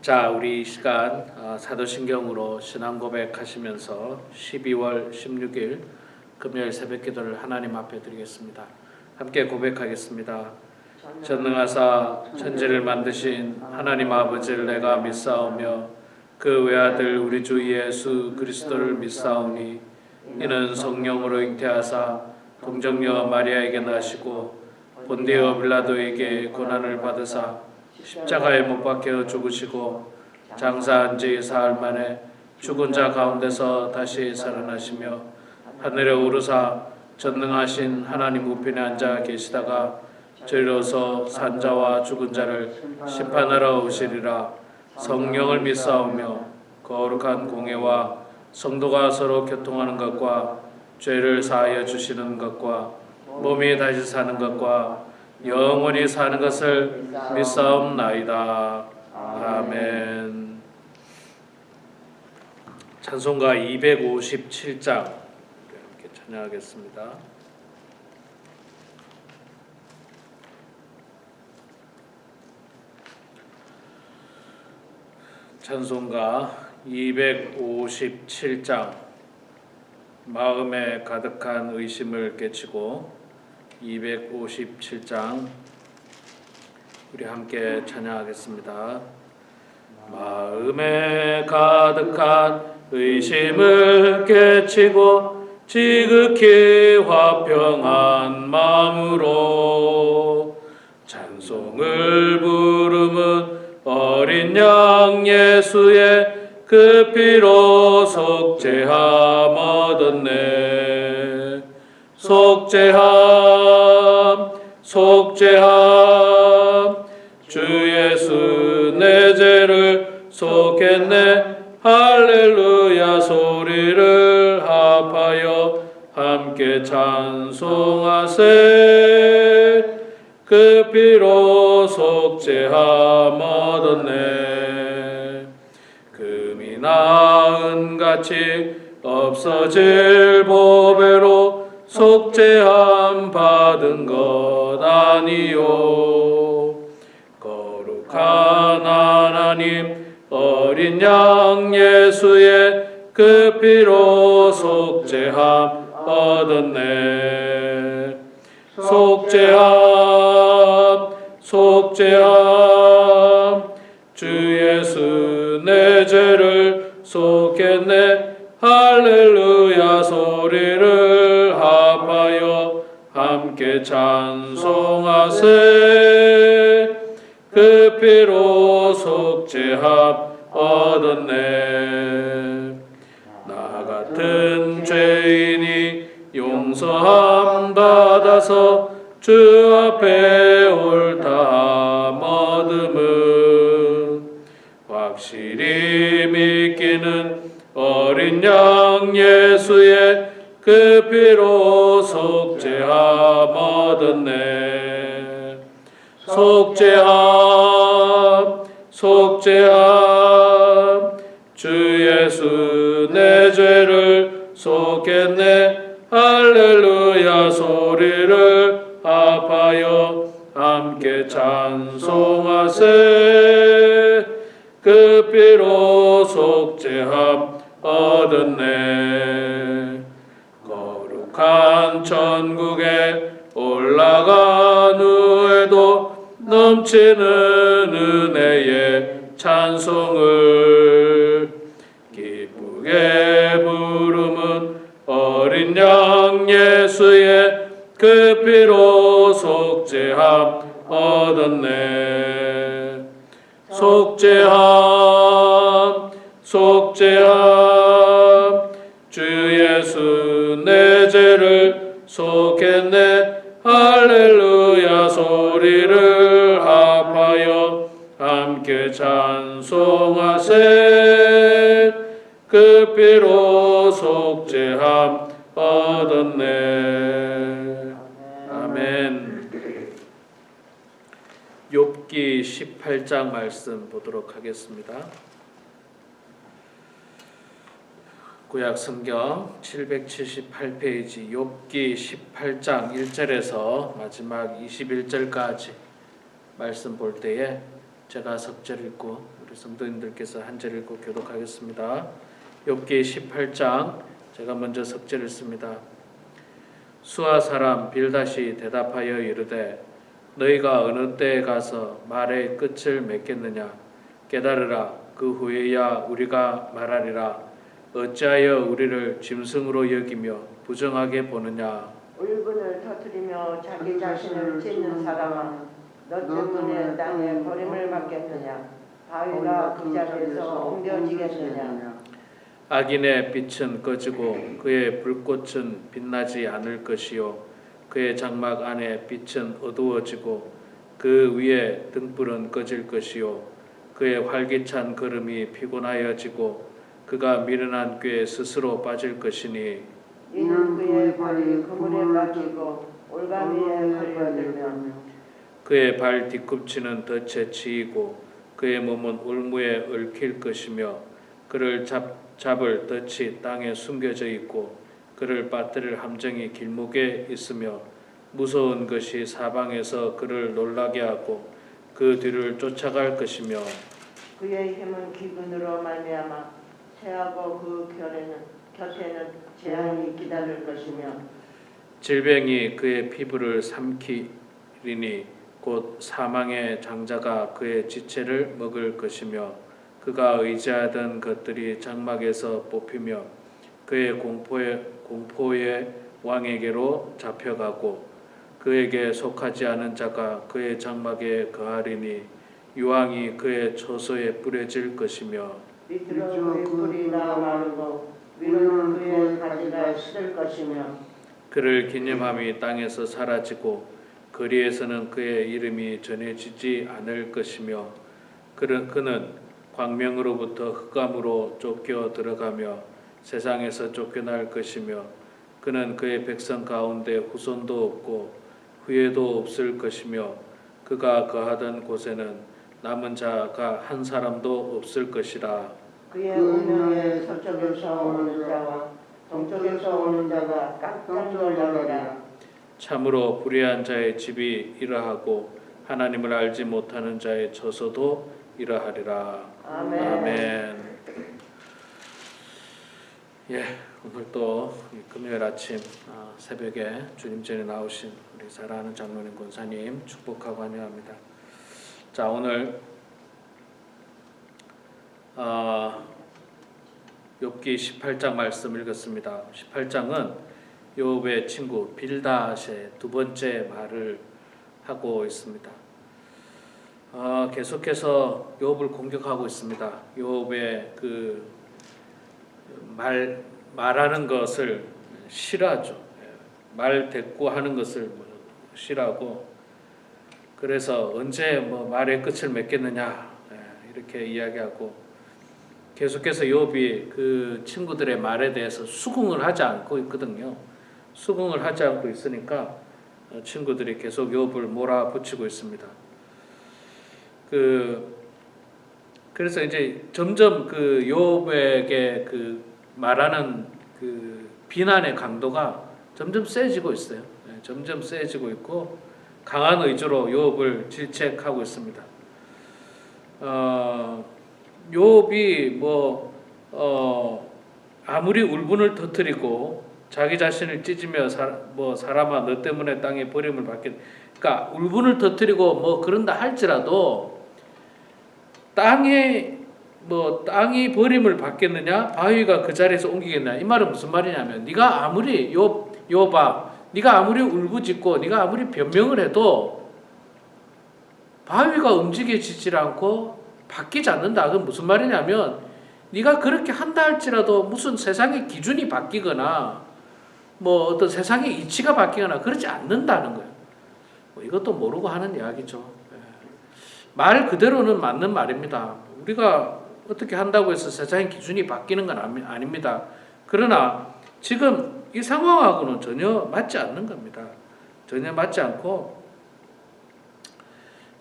자, 우리 이 시간 사도신경으로 신앙 고백하시면서 12월 16일 금요일 새벽 기도를 하나님 앞에 드리겠습니다. 함께 고백하겠습니다. 전능하사 천지를 만드신 하나님 아버지를 내가 믿사오며 그 외아들 우리 주 예수 그리스도를 믿사오니 이는 성령으로 잉태하사 동정녀 마리아에게 나시고 본디오 빌라도에게 고난을 받으사 십자가에 못 박혀 죽으시고 장사한 지 사흘 만에 죽은 자 가운데서 다시 살아나시며 하늘에 오르사 전능하신 하나님 우편에 앉아 계시다가 저리로서 산자와 죽은 자를 심판하러 오시리라. 성령을 믿사오며 거룩한 공회와 성도가 서로 교통하는 것과 죄를 사하여 주시는 것과 몸이 다시 사는 것과 영원히 사는 것을 믿사옵나이다. 아멘. 찬송가 257장 함께 찬양하겠습니다. 찬송가 257장 마음에 가득한 의심을 깨치고 257장 우리 함께 찬양하겠습니다. 마음에 가득한 의심을 깨치고 지극히 화평한 마음으로 찬송을 부르는 어린 양 예수의 그 피로 속죄함 얻었네. 속죄함 주 예수 내 죄를 속했네. 할렐루야 소리를 합하여 함께 찬송하세. 그 피로 속죄함 얻었네. 금이 나은같이 없어질 보배로 속죄함 받은 것 아니요. 거룩한 하나님 어린 양 예수의 그 피로 속죄함 얻었네. 속죄함 주 예수 내 죄를 속했네. 할렐루야 소리를 합하여 함께 찬송하세. 그 피로 속죄함 얻었네. 나 같은 죄인이 용서함 받아서 주 앞에 옳다함 얻음은 확실히 믿기는 어린 양 예수의 그 피로 속죄함 얻었네. 속죄함 주 예수 내 죄를 속했네. 할렐루야 소리를 합하여 함께 찬송하세. 그 피로 속죄함 얻었네. 거룩한 천국에 올라간 후에도 넘치는 은혜의 찬송을 기쁘게 부르는 어린 양 예수의 그 피로 속죄함 얻었네. 속죄함 주 예수 내 죄를 속했네. 할렐루야 소리를 합하여 함께 찬송하세. 그 피로 속죄함 얻었네. 아멘. 욥기 18장 말씀 보도록 하겠습니다. 구약 성경 778페이지 욥기 18장 1절에서 마지막 21절까지 말씀 볼 때에 제가 석제를 읽고 우리 성도님들께서 한제를 읽고 교독하겠습니다. 욥기 18장 제가 먼저 석제를 씁니다. 수아 사람 빌닷이 대답하여 이르되 너희가 어느 때에 가서 말의 끝을 맺겠느냐 깨달으라 그 후에야 우리가 말하리라 어찌하여 우리를 짐승으로 여기며 부정하게 보느냐 울분을 터뜨리며 자기 자신을 찢는 사람아 너 때문에 땅에 버림을 받겠느냐 바위가 그 자리에서 옮겨지겠느냐 악인의 빛은 꺼지고 그의 불꽃은 빛나지 않을 것이요 그의 장막 안에 빛은 어두워지고 그 위에 등불은 꺼질 것이요 그의 활기찬 걸음이 피곤하여지고 그가 미련한 꾀에 스스로 빠질 것이니 이는 그의 발이 그물에 빠지고 올가미에 걸려들며 그의 발 뒤꿈치는 덫에 치이고 그의 몸은 울무에 얽힐 것이며 그를 잡을 덫이 땅에 숨겨져 있고 그를 빠뜨릴 함정이 길목에 있으며 무서운 것이 사방에서 그를 놀라게 하고 그 뒤를 쫓아갈 것이며 그의 힘은 기근으로 말미암아 새하고 그 곁에는 재앙이 기다릴 것이며 질병이 그의 피부를 삼키리니 곧 사망의 장자가 그의 지체를 먹을 것이며 그가 의지하던 것들이 장막에서 뽑히며 그의 공포의 왕에게로 잡혀가고 그에게 속하지 않은 자가 그의 장막에 거하리니 유황이 그의 처소에 뿌려질 것이며 밑으로 그의 뿌리 다 마르고 위로는 그의 가지가 시들 것이며 그를 기념함이 땅에서 사라지고 거리에서는 그의 이름이 전해지지 않을 것이며 그는 광명으로부터 흑암으로 쫓겨 들어가며 세상에서 쫓겨날 것이며 그는 그의 백성 가운데 후손도 없고 후예도 없을 것이며 그가 거하던 곳에는 남은 자가 한 사람도 없을 것이라. 그의 운명에 서쪽에서 오는 자와 동쪽에서 오는 자가 깜짝 놀라리라. 참으로 불의한 자의 집이 이러하고 하나님을 알지 못하는 자의 처소도 이러하리라. 아멘. 아멘. 예, 오늘 또 금요일 아침 새벽에 주님 전에 나오신 우리 사랑하는 장로님 권사님 축복하고 환영합니다. 자, 오늘 욥기 18장 말씀 읽었습니다. 18장은 욥의 친구 빌닷의 두 번째 말을 하고 있습니다. 계속해서 욥을 공격하고 있습니다. 욥의 그 말하는 것을 싫어하죠. 말 대꾸하는 것을 싫어하고 그래서 언제 말의 끝을 맺겠느냐 이렇게 이야기하고 계속해서 욥이 그 친구들의 말에 대해서 수긍을 하지 않고 있거든요. 수긍을 하지 않고 있으니까 친구들이 계속 욥을 몰아붙이고 있습니다. 그래서 이제 점점 그 욥에게 그 말하는 그 비난의 강도가 점점 세지고 있어요. 점점 세지고 있고 강한 의지로 욥을 질책하고 있습니다. 욥이 아무리 울분을 터뜨리고 자기 자신을 찢으며 사람아 너 때문에 땅에 버림을 받겠. 그러니까 울분을 터뜨리고 그런다 할지라도 땅이 버림을 받겠느냐 바위가 그 자리에서 옮기겠느냐 이 말은 무슨 말이냐면 네가 아무리 욥아 네가 아무리 울부짖고 네가 아무리 변명을 해도 바위가 움직여지질 않고 바뀌지 않는다. 그건 무슨 말이냐면 네가 그렇게 한다 할지라도 무슨 세상의 기준이 바뀌거나 어떤 세상의 이치가 바뀌거나 그러지 않는다는 거예요. 이것도 모르고 하는 이야기죠. 말 그대로는 맞는 말입니다. 우리가 어떻게 한다고 해서 세상의 기준이 바뀌는 건 아닙니다. 그러나 지금 이 상황하고는 전혀 맞지 않는 겁니다. 전혀 맞지 않고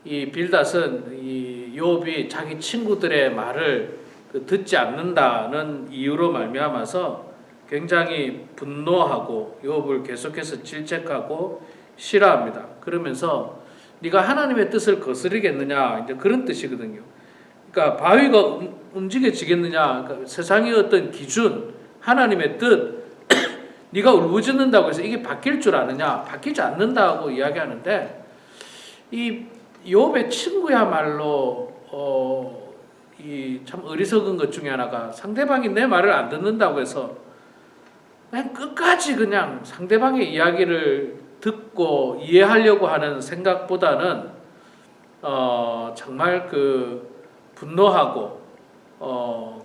이 빌닷은 이 욥이 자기 친구들의 말을 듣지 않는다는 이유로 말미암아서 굉장히 분노하고 욥을 계속해서 질책하고 싫어합니다. 그러면서 네가 하나님의 뜻을 거스르겠느냐 이제 그런 뜻이거든요. 그러니까 바위가 움직여지겠느냐, 그러니까 세상의 어떤 기준, 하나님의 뜻, 네가 울부짖는다고 해서 이게 바뀔 줄 아느냐? 바뀌지 않는다고 이야기하는데 이 욥의 친구야말로 이 참 어리석은 것 중에 하나가 상대방이 내 말을 안 듣는다고 해서 그냥 끝까지 그냥 상대방의 이야기를 듣고 이해하려고 하는 생각보다는 정말 그 분노하고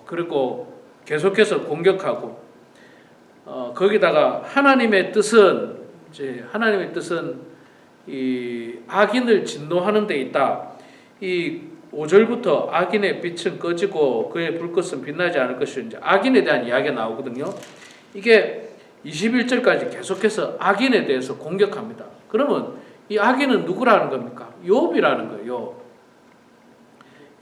그리고 계속해서 공격하고 거기다가 하나님의 뜻은 이 악인을 진노하는 데 있다. 이 5절부터 악인의 빛은 꺼지고 그의 불꽃은 빛나지 않을 것이 이제 악인에 대한 이야기가 나오거든요. 이게 21절까지 계속해서 악인에 대해서 공격합니다. 그러면 이 악인은 누구라는 겁니까? 욥이라는 거예요.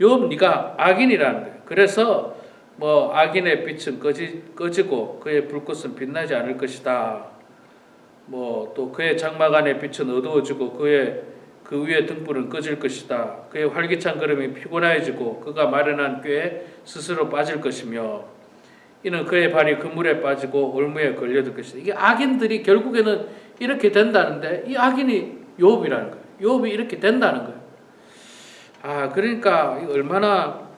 욥 네가 악인이라는 거예요. 그래서 뭐 악인의 빛은 꺼지고 그의 불꽃은 빛나지 않을 것이다. 뭐 또 그의 장막 안의 빛은 어두워지고 그 위에 등불은 꺼질 것이다. 그의 활기찬 걸음이 피곤해지고 그가 마련한 꾀에 스스로 빠질 것이며 이는 그의 발이 그물에 빠지고 올무에 걸려들 것이다. 이게 악인들이 결국에는 이렇게 된다는데 이 악인이 욥이라는 거예요. 욥이 이렇게 된다는 거예요. 그러니까 얼마나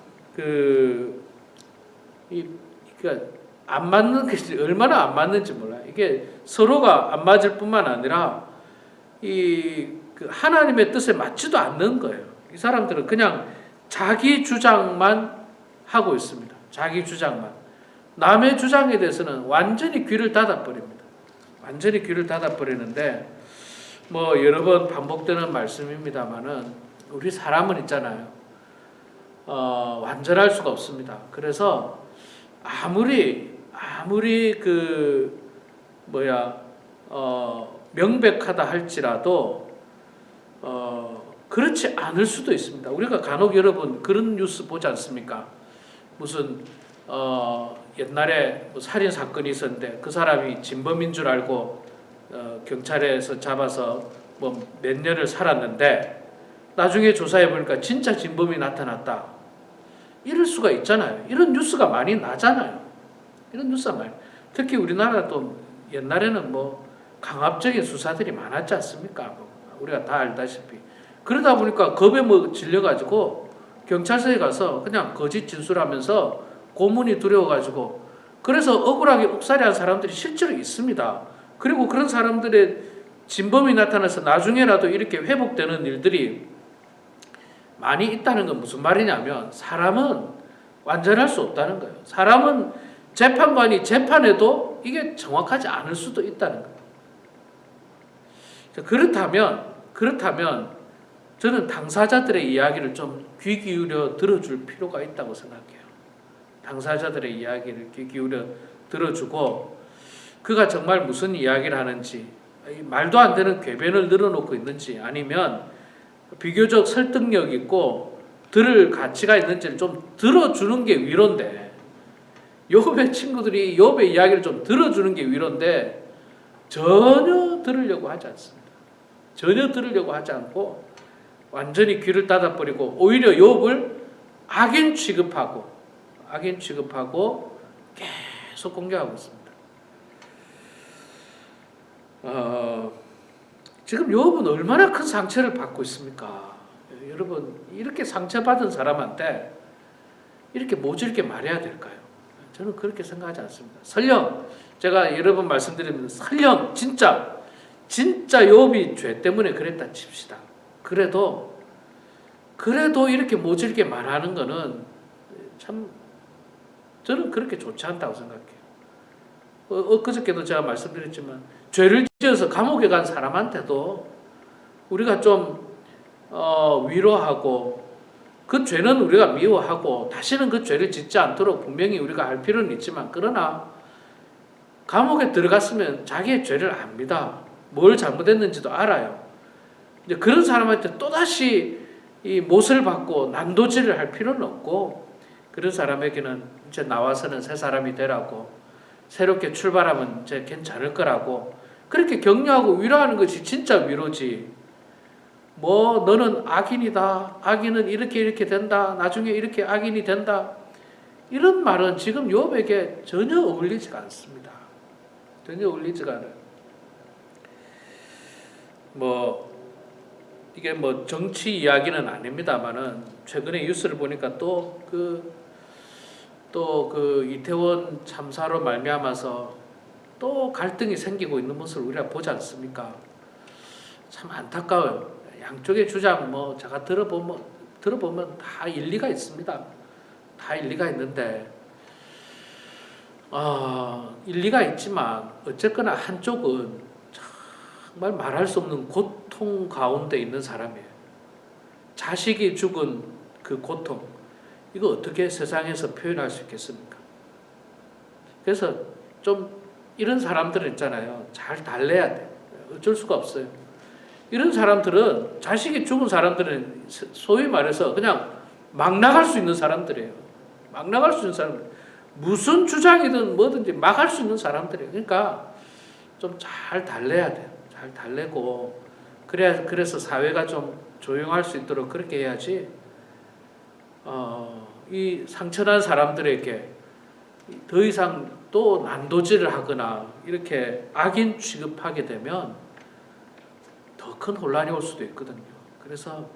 그러니까 안 맞는 것이 얼마나 안 맞는지 몰라요. 이게 서로가 안 맞을 뿐만 아니라 그 하나님의 뜻에 맞지도 않는 거예요. 이 사람들은 그냥 자기 주장만 하고 있습니다. 자기 주장만. 남의 주장에 대해서는 완전히 귀를 닫아버립니다. 완전히 귀를 닫아버리는데 뭐 여러 번 반복되는 말씀입니다만은 우리 사람은 있잖아요. 완전할 수가 없습니다. 그래서 아무리 명백하다 할지라도 그렇지 않을 수도 있습니다. 우리가 간혹 여러분 그런 뉴스 보지 않습니까? 무슨 옛날에 뭐 살인 사건이 있었는데 그 사람이 진범인 줄 알고 경찰에서 잡아서 뭐 몇 년을 살았는데 나중에 조사해 보니까 진짜 진범이 나타났다. 이럴 수가 있잖아요. 이런 뉴스가 많이 나잖아요. 이런 뉴스가 많이. 특히 우리나라도 옛날에는 뭐 강압적인 수사들이 많았지 않습니까? 우리가 다 알다시피. 그러다 보니까 겁에 뭐 질려가지고 경찰서에 가서 그냥 거짓 진술하면서 고문이 두려워가지고 그래서 억울하게 옥살이한 사람들이 실제로 있습니다. 그리고 그런 사람들의 진범이 나타나서 나중에라도 이렇게 회복되는 일들이 많이 있다는 건 무슨 말이냐면 사람은 완전할 수 없다는 거예요. 사람은 재판관이 재판해도 이게 정확하지 않을 수도 있다는 거예요. 그렇다면 저는 당사자들의 이야기를 좀 귀 기울여 들어줄 필요가 있다고 생각해요. 당사자들의 이야기를 귀 기울여 들어주고 그가 정말 무슨 이야기를 하는지 말도 안 되는 궤변을 늘어놓고 있는지 아니면 비교적 설득력 있고 들을 가치가 있는지를 좀 들어주는 게 위로인데 욥의 친구들이 욥의 이야기를 좀 들어주는 게 위로인데 전혀 들으려고 하지 않습니다. 전혀 들으려고 하지 않고 완전히 귀를 닫아버리고 오히려 욥을 악인 취급하고 계속 공격하고 있습니다. 지금 욥은 얼마나 큰 상처를 받고 있습니까? 여러분 이렇게 상처받은 사람한테 이렇게 모질게 말해야 될까요? 저는 그렇게 생각하지 않습니다. 설령 제가 여러 번 말씀드리면 설령 진짜 욥이 죄 때문에 그랬다 칩시다. 그래도 이렇게 모질게 말하는 거는 참 저는 그렇게 좋지 않다고 생각해요. 엊그저께도 제가 말씀드렸지만 죄를 지어서 감옥에 간 사람한테도 우리가 좀 위로하고 그 죄는 우리가 미워하고 다시는 그 죄를 짓지 않도록 분명히 우리가 할 필요는 있지만 그러나 감옥에 들어갔으면 자기의 죄를 압니다. 뭘 잘못했는지도 알아요. 이제 그런 사람한테 또다시 이 못을 받고 난도질을 할 필요는 없고 그런 사람에게는 이제 나와서는 새 사람이 되라고 새롭게 출발하면 이제 괜찮을 거라고 그렇게 격려하고 위로하는 것이 진짜 위로지 뭐 너는 악인이다. 악인은 이렇게 된다. 나중에 이렇게 악인이 된다. 이런 말은 지금 욥에게 전혀 어울리지가 않습니다. 전혀 어울리지가 않아요. 뭐 이게 뭐 정치 이야기는 아닙니다만은 최근에 뉴스를 보니까 또 그 이태원 참사로 말미암아서 또 갈등이 생기고 있는 모습을 우리가 보지 않습니까? 참 안타까워요. 양쪽의 주장 뭐 제가 들어보면 다 일리가 있습니다. 다 일리가 있는데 일리가 있지만 어쨌거나 한쪽은 정말 말할 수 없는 고통 가운데 있는 사람이에요. 자식이 죽은 그 고통, 이거 어떻게 세상에서 표현할 수 있겠습니까? 그래서 좀 이런 사람들은 있잖아요. 잘 달래야 돼. 어쩔 수가 없어요. 이런 사람들은, 자식이 죽은 사람들은 소위 말해서 그냥 막 나갈 수 있는 사람들이에요. 막 나갈 수 있는 사람들. 무슨 주장이든 뭐든지 막 할 수 있는 사람들이에요. 그러니까 좀 잘 달래야 돼요. 잘 달래고, 그래서 사회가 좀 조용할 수 있도록 그렇게 해야지, 이 상처난 사람들에게 더 이상 또 난도질을 하거나 이렇게 악인 취급하게 되면 더 큰 혼란이 올 수도 있거든요. 그래서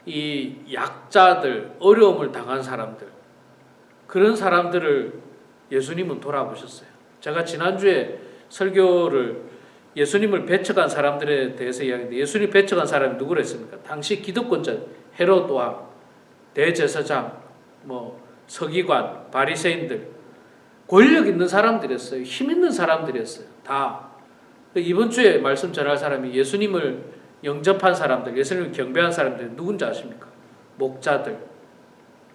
이 약자들, 어려움을 당한 사람들, 그런 사람들을 예수님은 돌아보셨어요. 제가 지난주에 설교를 예수님을 배척한 사람들에 대해서 이야기했는데, 예수님 배척한 사람이 누구랬습니까? 당시 기득권자 헤롯 왕, 대제사장, 뭐 서기관, 바리새인들, 권력 있는 사람들이었어요. 힘 있는 사람들이었어요. 다. 이번 주에 말씀 전할 사람이 예수님을 영접한 사람들, 예수님을 경배한 사람들 누군지 아십니까? 목자들,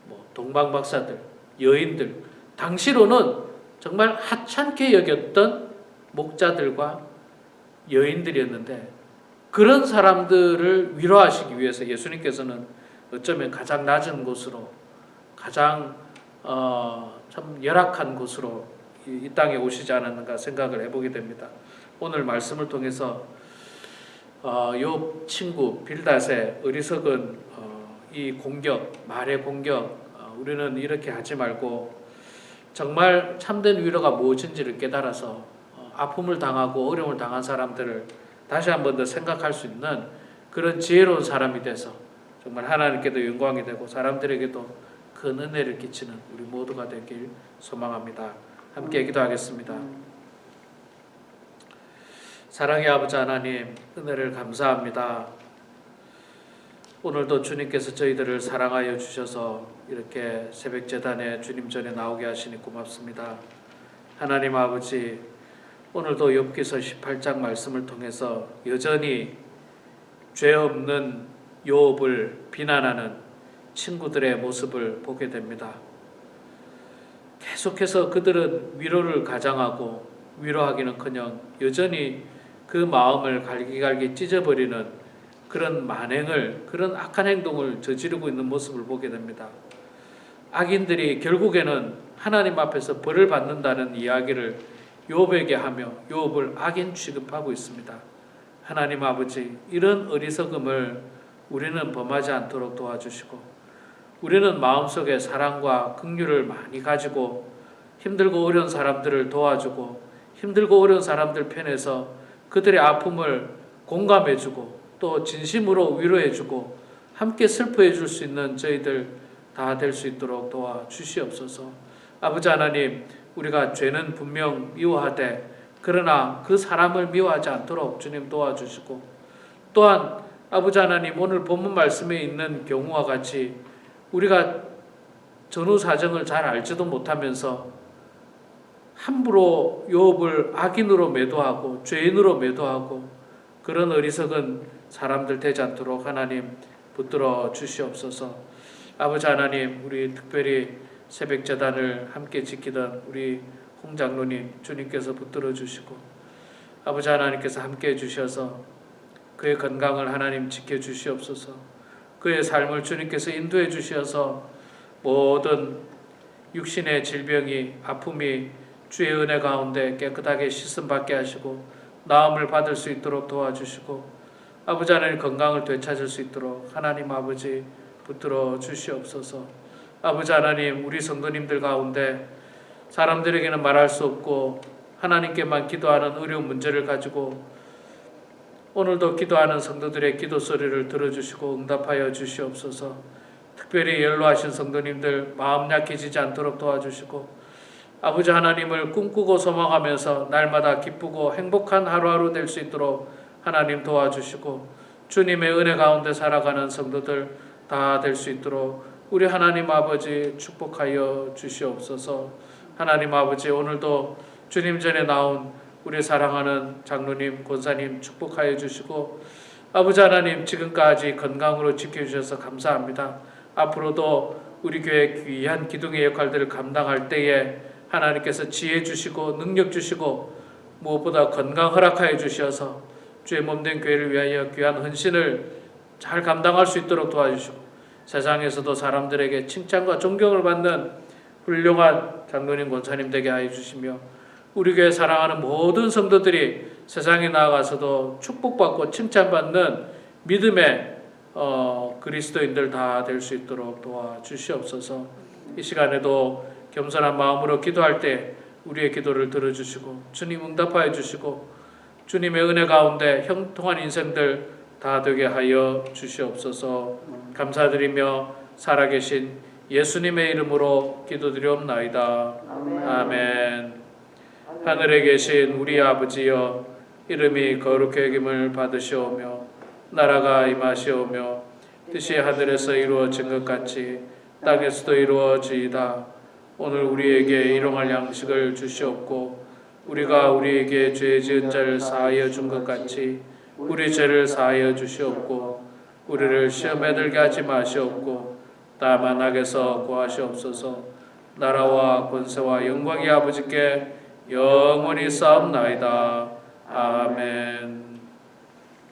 뭐 동방박사들, 여인들, 당시로는 정말 하찮게 여겼던 목자들과 여인들이었는데, 그런 사람들을 위로하시기 위해서 예수님께서는 어쩌면 가장 낮은 곳으로, 가장 참 열악한 곳으로 이 땅에 오시지 않았는가 생각을 해보게 됩니다. 오늘 말씀을 통해서 욥 친구 빌닷의 어리석은 이 공격, 말의 공격, 우리는 이렇게 하지 말고 정말 참된 위로가 무엇인지를 깨달아서 아픔을 당하고 어려움을 당한 사람들을 다시 한 번 더 생각할 수 있는 그런 지혜로운 사람이 돼서 정말 하나님께도 영광이 되고 사람들에게도 큰 은혜를 끼치는 우리 모두가 되길 소망합니다. 함께 기도하겠습니다. 사랑의 아버지 하나님, 은혜를 감사합니다. 오늘도 주님께서 저희들을 사랑하여 주셔서 이렇게 새벽 제단에 주님 전에 나오게 하시니 고맙습니다. 하나님 아버지, 오늘도 욥기서 18장 말씀을 통해서 여전히 죄 없는 욥을 비난하는 친구들의 모습을 보게 됩니다. 계속해서 그들은 위로를 가장하고 위로하기는커녕 여전히 그 마음을 갈기갈기 찢어버리는 그런 만행을, 그런 악한 행동을 저지르고 있는 모습을 보게 됩니다. 악인들이 결국에는 하나님 앞에서 벌을 받는다는 이야기를 욥에게 하며 욥을 악인 취급하고 있습니다. 하나님 아버지, 이런 어리석음을 우리는 범하지 않도록 도와주시고, 우리는 마음속에 사랑과 긍휼을 많이 가지고 힘들고 어려운 사람들을 도와주고 힘들고 어려운 사람들 편에서 그들의 아픔을 공감해주고 또 진심으로 위로해주고 함께 슬퍼해줄 수 있는 저희들 다 될 수 있도록 도와주시옵소서. 아버지 하나님, 우리가 죄는 분명 미워하되 그러나 그 사람을 미워하지 않도록 주님 도와주시고, 또한 아버지 하나님, 오늘 본문 말씀에 있는 경우와 같이 우리가 전후 사정을 잘 알지도 못하면서 함부로 욥을 악인으로 매도하고 죄인으로 매도하고 그런 어리석은 사람들 되지 않도록 하나님 붙들어 주시옵소서. 아버지 하나님, 우리 특별히 새벽 제단을 함께 지키던 우리 홍 장로님 주님께서 붙들어 주시고, 아버지 하나님께서 함께 해주셔서 그의 건강을 하나님 지켜주시옵소서. 그의 삶을 주님께서 인도해 주셔서 모든 육신의 질병이, 아픔이 주의 은혜 가운데 깨끗하게 씻음받게 하시고 나음을 받을 수 있도록 도와주시고, 아버지 하나님 건강을 되찾을 수 있도록 하나님 아버지 붙들어 주시옵소서. 아버지 하나님 우리 성도님들 가운데 사람들에게는 말할 수 없고 하나님께만 기도하는 어려운 문제를 가지고 오늘도 기도하는 성도들의 기도 소리를 들어주시고 응답하여 주시옵소서. 특별히 연로하신 성도님들 마음 약해지지 않도록 도와주시고 아버지 하나님을 꿈꾸고 소망하면서 날마다 기쁘고 행복한 하루하루 될 수 있도록 하나님 도와주시고 주님의 은혜 가운데 살아가는 성도들 다 될 수 있도록 우리 하나님 아버지 축복하여 주시옵소서. 하나님 아버지 오늘도 주님 전에 나온 우리 사랑하는 장로님, 권사님 축복하여 주시고 아버지 하나님 지금까지 건강으로 지켜주셔서 감사합니다. 앞으로도 우리 교회 귀한 기둥의 역할들을 감당할 때에 하나님께서 지혜 주시고 능력 주시고 무엇보다 건강 허락하여 주셔서 주의 몸된 교회를 위하여 귀한 헌신을 잘 감당할 수 있도록 도와주시고 세상에서도 사람들에게 칭찬과 존경을 받는 훌륭한 장로님, 권사님 되게 하여 주시며 우리 교회 사랑하는 모든 성도들이 세상에 나아가서도 축복받고 칭찬받는 믿음의 그리스도인들 다 될 수 있도록 도와주시옵소서. 이 시간에도 겸손한 마음으로 기도할 때 우리의 기도를 들어주시고 주님 응답하여 주시고 주님의 은혜 가운데 형통한 인생들 다 되게 하여 주시옵소서. 감사드리며 살아계신 예수님의 이름으로 기도드리옵나이다. 아멘. 하늘에 계신 우리 아버지여 이름이 거룩히 여김을 받으시오며 나라가 임하시오며 뜻이 하늘에서 이루어진 것 같이 땅에서도 이루어지이다. 오늘 우리에게 일용할 양식을 주시옵고 우리가 우리에게 죄 지은 자를 사하여 준 것 같이 우리 죄를 사하여 주시옵고 우리를 시험에 들게 하지 마시옵고 다만 악에서 구하시옵소서. 나라와 권세와 영광이 아버지께 영원히 쌓옵나이다. 아멘.